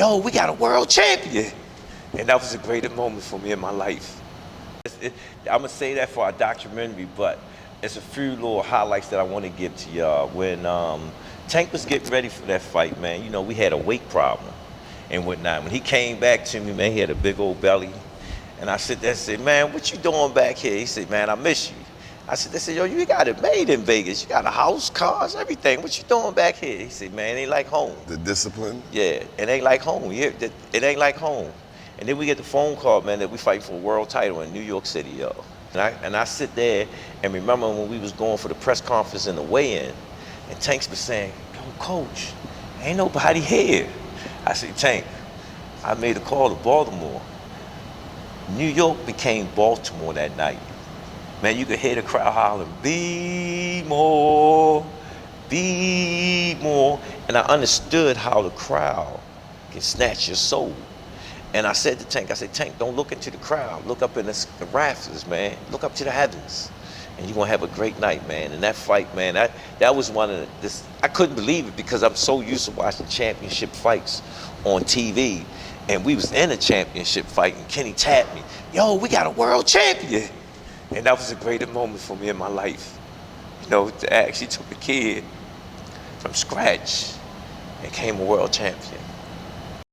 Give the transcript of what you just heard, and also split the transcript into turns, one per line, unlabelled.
yo, we got a world champion. And that was the greatest moment for me in my life. I'm gonna say that for our documentary, but it's a few little highlights that I want to give to y'all. When Tank was getting ready for that fight, man, you know, we had a weight problem and whatnot. When he came back to me, man, he had a big old belly. And I said, man, what you doing back here? He said, man, I miss you. I said, yo, you got it made in Vegas. You got a house, cars, everything. What you doing back here? He said, man, it ain't like home.
The discipline?
Yeah, it ain't like home. It ain't like home. And then we get the phone call, man, that we fight for a world title in New York City, yo. And I sit there and remember when we was going for the press conference and the weigh-in, and Tank's been saying, yo, coach, ain't nobody here. I said, Tank, I made a call to Baltimore. New York became Baltimore that night. Man, you could hear the crowd hollering, be more, be more. And I understood how the crowd can snatch your soul. And I said to Tank, Tank, don't look into the crowd. Look up in the rafters, man. Look up to the heavens. And you're gonna have a great night, man. And that fight, man, that was one of the, I couldn't believe it because I'm so used to watching championship fights on TV. And we was in a championship fight and Kenny tapped me, yo, we got a world champion. And that was the greatest moment for me in my life. You know, to actually took a kid from scratch and became a world champion.